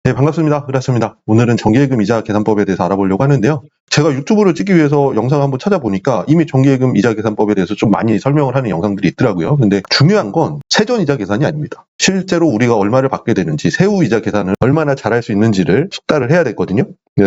네, 반갑습니다. 흐라스입니다. 오늘은 정기예금 이자 계산법에 대해서 알아보려고 하는데요. 제가 유튜브를 찍기 위해서 영상을 한번 찾아보니까 이미 정기예금 이자 계산법에 대해서 좀 많이 설명을 하는 영상들이 있더라고요. 근데 중요한 건 세전 이자 계산이 아닙니다. 실제로 우리가 얼마를 받게 되는지, 세후 이자 계산을 얼마나 잘할 수 있는지를 숙달을 해야 되거든요.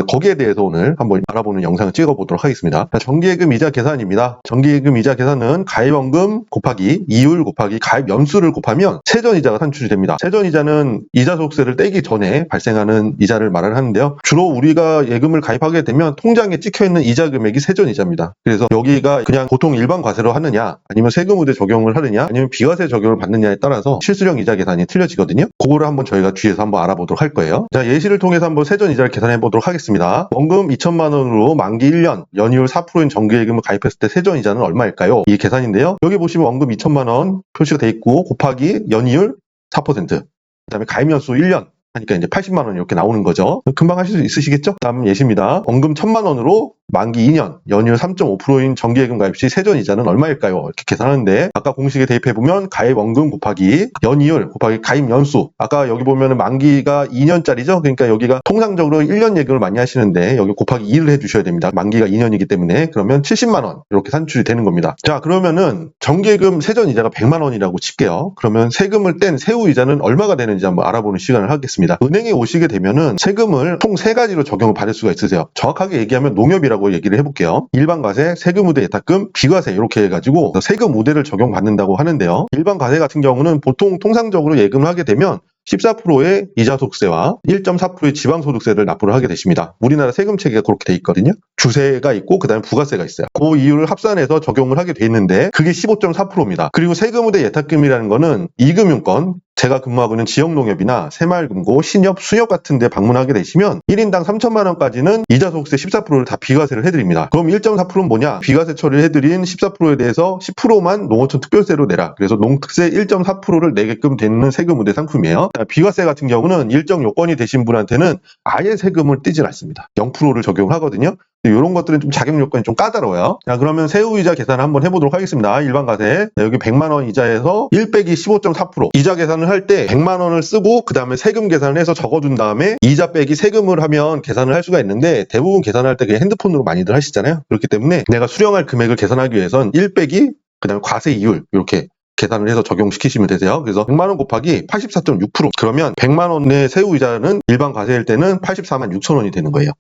거기에 대해서 오늘 한번 알아보는 영상을 찍어보도록 하겠습니다. 정기예금 이자 계산입니다. 정기예금 이자 계산은 가입원금 곱하기 이율 곱하기 가입 연수를 곱하면 세전이자가 산출이 됩니다. 세전이자는 이자 소득세를 떼기 전에 발생하는 이자를 말을 하는데요. 주로 우리가 예금을 가입하게 되면 통장에 찍혀있는 이자 금액이 세전이자입니다. 그래서 여기가 그냥 보통 일반 과세로 하느냐, 아니면 세금우대 적용을 하느냐, 아니면 비과세 적용을 받느냐에 따라서 실수령 이자 계산이 틀려지거든요. 그거를 한번 저희가 뒤에서 한번 알아보도록 할 거예요. 자, 예시를 통해서 한번 세전이자를 계산해 보도록 하겠습니다. 원금 2천만 원으로 만기 1년, 연이율 4%인 정기예금을 가입했을 때 세전이자는 얼마일까요? 이 계산인데요. 여기 보시면 원금 2천만 원 표시가 돼 있고 곱하기 연이율 4%, 그다음에 가입 연수 1년 하니까 이제 80만 원 이렇게 나오는 거죠. 금방 하실 수 있으시겠죠? 다음 예시입니다. 원금 1,000만 원으로 만기 2년, 연이율 3.5%인 정기예금 가입 시 세전이자는 얼마일까요? 이렇게 계산하는데 아까 공식에 대입해보면 가입 원금 곱하기 연이율 곱하기 가입 연수, 아까 여기 보면은 만기가 2년짜리죠? 그러니까 여기가 통상적으로 1년 예금을 많이 하시는데 여기 곱하기 2를 해주셔야 됩니다. 만기가 2년이기 때문에 그러면 70만 원 이렇게 산출이 되는 겁니다. 자, 그러면은 정기예금 세전이자가 100만 원이라고 칠게요. 그러면 세금을 뗀 세후이자는 얼마가 되는지 한번 알아보는 시간을 하겠습니다. 은행에 오시게 되면은 세금을 총 3가지로 적용을 받을 수가 있으세요. 정확하게 얘기하면 농협이라고 얘기를 해볼게요. 일반 과세, 세금 우대 예탁금, 비과세 이렇게 해가지고 세금 우대를 적용받는다고 하는데요. 일반 과세 같은 경우는 보통 통상적으로 예금을 하게 되면 14%의 이자 소득세와 1.4%의 지방소득세를 납부를 하게 되십니다. 우리나라 세금 체계가 그렇게 돼 있거든요. 주세가 있고 그다음에 부가세가 있어요. 그 이유를 합산해서 적용을 하게 돼 있는데 그게 15.4%입니다. 그리고 세금 우대 예탁금이라는 거는 이금융권, 제가 근무하고 있는 지역농협이나 새마을금고, 신협, 수협 같은 데 방문하게 되시면 1인당 3천만 원까지는 이자 소득세 14%를 다 비과세를 해드립니다. 그럼 1.4%는 뭐냐? 비과세 처리를 해드린 14%에 대해서 10%만 농어촌 특별세로 내라. 그래서 농특세 1.4%를 내게끔 되는 세금 우대 상품이에요. 비과세 같은 경우는 일정 요건이 되신 분한테는 아예 세금을 떼질 않습니다. 0%를 적용을 하거든요. 이런 것들은 좀 자격 요건이 좀 까다로워요. 자, 그러면 세후이자 계산을 한번 해보도록 하겠습니다. 일반 과세. 여기 100만 원 이자에서 1 빼기 15.4%. 이자 계산을 할 때 100만 원을 쓰고 그 다음에 세금 계산을 해서 적어준 다음에 이자 빼기 세금을 하면 계산을 할 수가 있는데 대부분 계산할 때 그냥 핸드폰으로 많이들 하시잖아요. 그렇기 때문에 내가 수령할 금액을 계산하기 위해선 1 빼기 그 다음에 과세 이율 이렇게 계산을 해서 적용시키시면 되세요. 그래서 100만 원 곱하기 84.6%. 그러면 100만 원의 세후이자는 일반 과세일 때는 84만 6천 원이 되는 거예요.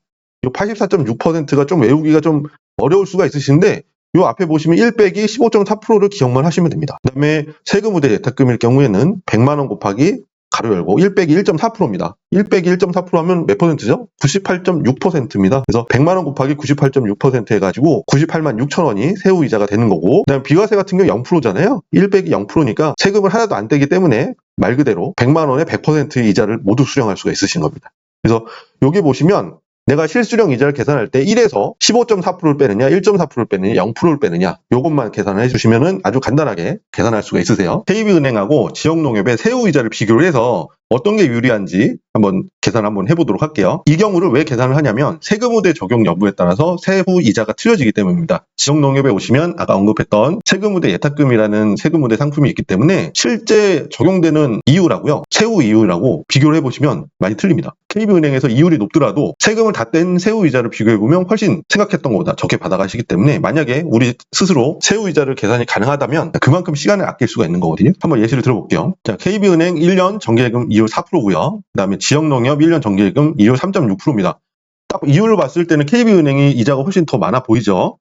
이 84.6%가 좀 외우기가 좀 어려울 수가 있으신데 요 앞에 보시면 1 빼기 15.4%를 기억만 하시면 됩니다. 그 다음에 세금 우대 예탁금일 경우에는 100만 원 곱하기 가로 열고 1 빼기 1.4%입니다. 1 빼기 1.4% 하면 몇 %죠? 98.6%입니다. 그래서 100만 원 곱하기 98.6% 해가지고 98만 6천 원이 세후이자가 되는 거고, 그다음에 비과세 같은 경우 0%잖아요. 1 빼기 0%니까 세금을 하나도 안 떼기 때문에 말 그대로 100만 원의 100%의 이자를 모두 수령할 수가 있으신 겁니다. 그래서 여기 보시면 내가 실수령 이자를 계산할 때 1에서 15.4%를 빼느냐, 1.4%를 빼느냐, 0%를 빼느냐, 요것만 계산을 해주시면 아주 간단하게 계산할 수가 있으세요. KB은행하고 지역농협의 세후이자를 비교를 해서 어떤 게 유리한지 한번 계산 한번 해보도록 할게요. 이 경우를 왜 계산을 하냐면 세금 우대 적용 여부에 따라서 세후 이자가 틀려지기 때문입니다. 지역농협에 오시면 아까 언급했던 세금 우대 예탁금이라는 세금 우대 상품이 있기 때문에 실제 적용되는 이율하고요, 세후 이율하고 비교를 해보시면 많이 틀립니다. KB은행에서 이율이 높더라도 세금을 다 뗀 세후 이자를 비교해보면 훨씬 생각했던 것보다 적게 받아가시기 때문에 만약에 우리 스스로 세후 이자를 계산이 가능하다면 그만큼 시간을 아낄 수가 있는 거거든요. 한번 예시를 들어볼게요. 자, KB은행 1년 정기예금 이율 4%고요. 그 다음에 지역농협 1년 정기예금 이율 3.6%입니다. 딱 이율을 봤을 때는 KB은행이 이자가 훨씬 더 많아 보이죠.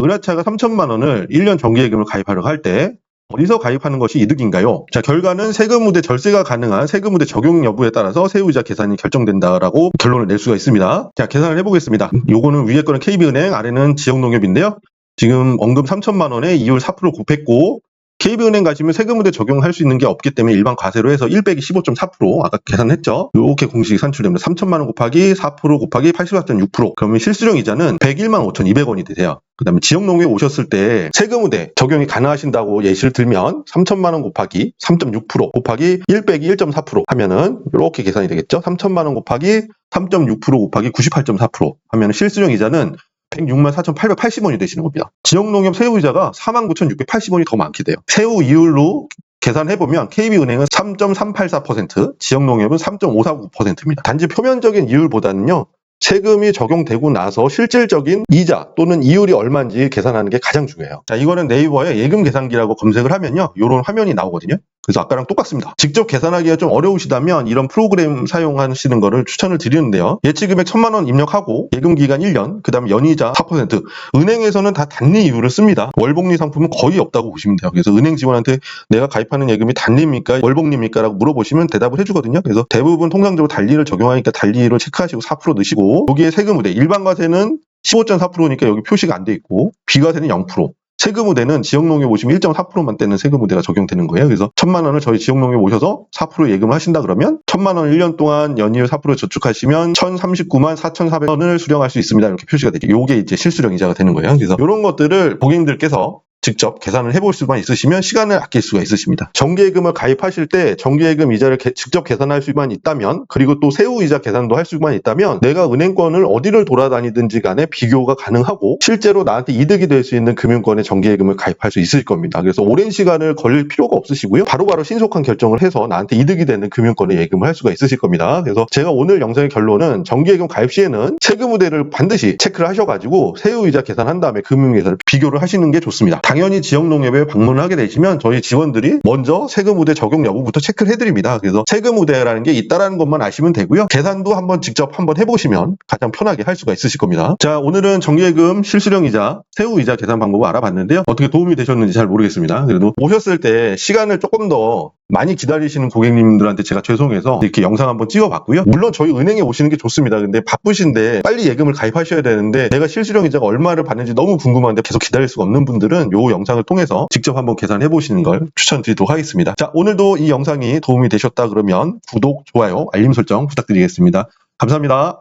은하차가 3천만 원을 1년 정기예금을 가입하려고 할 때 어디서 가입하는 것이 이득인가요? 자, 결과는 세금 우대 절세가 가능한 세금 우대 적용 여부에 따라서 세후이자 계산이 결정된다라고 결론을 낼 수가 있습니다. 자, 계산을 해보겠습니다. 요거는 위에 거는 KB은행, 아래는 지역농협인데요. 지금 원금 3천만 원에 이율 4% 곱했고 KB은행 가시면 세금 우대 적용할 수 있는 게 없기 때문에 일반 과세로 해서 1 빼기 15.4% 아까 계산했죠. 이렇게 공식이 산출됩니다. 3천만 원 곱하기 4% 곱하기 84.6%. 그러면 실수령 이자는 101만 5,200원이 되세요. 그 다음에 지역농협에 오셨을 때 세금 우대 적용이 가능하신다고 예시를 들면 3천만 원 곱하기 3.6% 곱하기 1 빼기 1.4% 하면은 이렇게 계산이 되겠죠. 3천만 원 곱하기 3.6% 곱하기 98.4% 하면은 실수령 이자는 106만 4,880원이 되시는 겁니다. 지역농협 세후이자가 49,680원이 더 많게 돼요. 세후 이율로 계산해보면 KB은행은 3.384%, 지역농협은 3.549%입니다. 단지 표면적인 이율보다는요, 세금이 적용되고 나서 실질적인 이자 또는 이율이 얼마인지 계산하는 게 가장 중요해요. 자, 이거는 네이버에 예금 계산기라고 검색을 하면요, 이런 화면이 나오거든요. 그래서 아까랑 똑같습니다. 직접 계산하기가 좀 어려우시다면 이런 프로그램 사용하시는 거를 추천을 드리는데요. 예치금액 1,000만 원 입력하고 예금 기간 1년, 그 다음 연이자 4%. 은행에서는 다 단리 이율을 씁니다. 월복리 상품은 거의 없다고 보시면 돼요. 그래서 은행 직원한테 내가 가입하는 예금이 단리입니까? 월복리입니까? 라고 물어보시면 대답을 해주거든요. 그래서 대부분 통상적으로 단리를 적용하니까 단리를 체크하시고 4% 넣으시고, 여기에 세금우대, 일반과세는 15.4%니까 여기 표시가 안 돼 있고, 비과세는 0%. 세금우대는 지역농협 오시면 1.4%만 떼는 세금우대가 적용되는 거예요. 그래서 1,000만 원을 저희 지역농협 오셔서 4% 예금을 하신다 그러면 1,000만 원 1년 동안 연이율 4% 저축하시면 1,039만 4,400원을 수령할 수 있습니다. 이렇게 표시가 되죠. 요게 이제 실수령 이자가 되는 거예요. 그래서 이런 것들을 고객님들께서 직접 계산을 해볼 수만 있으시면 시간을 아낄 수가 있으십니다. 정기예금을 가입하실 때 정기예금 이자를 직접 계산할 수만 있다면, 그리고 또 세후이자 계산도 할 수만 있다면, 내가 은행권을 어디를 돌아다니든지 간에 비교가 가능하고 실제로 나한테 이득이 될 수 있는 금융권에 정기예금을 가입할 수 있을 겁니다. 그래서 오랜 시간을 걸릴 필요가 없으시고요, 바로바로 신속한 결정을 해서 나한테 이득이 되는 금융권에 예금을 할 수가 있으실 겁니다. 그래서 제가 오늘 영상의 결론은, 정기예금 가입 시에는 세금우대를 반드시 체크를 하셔가지고 세후이자 계산한 다음에 금융회사를 비교를 하시는 게 좋습니다. 당연히 지역농협에 방문을 하게 되시면 저희 직원들이 먼저 세금우대 적용 여부부터 체크를 해드립니다. 그래서 세금우대라는 게 있다라는 것만 아시면 되고요. 계산도 직접 한번 해보시면 가장 편하게 할 수가 있으실 겁니다. 자, 오늘은 정기예금 실수령이자 세후이자 계산 방법을 알아봤는데요. 어떻게 도움이 되셨는지 잘 모르겠습니다. 그래도 오셨을 때 시간을 조금 더 많이 기다리시는 고객님들한테 제가 죄송해서 이렇게 영상 한번 찍어봤고요. 물론 저희 은행에 오시는 게 좋습니다. 근데 바쁘신데 빨리 예금을 가입하셔야 되는데 내가 실수령 이자가 얼마를 받는지 너무 궁금한데 계속 기다릴 수가 없는 분들은 이 영상을 통해서 직접 한번 계산해 보시는 걸 추천드리도록 하겠습니다. 자, 오늘도 이 영상이 도움이 되셨다 그러면 구독, 좋아요, 알림 설정 부탁드리겠습니다. 감사합니다.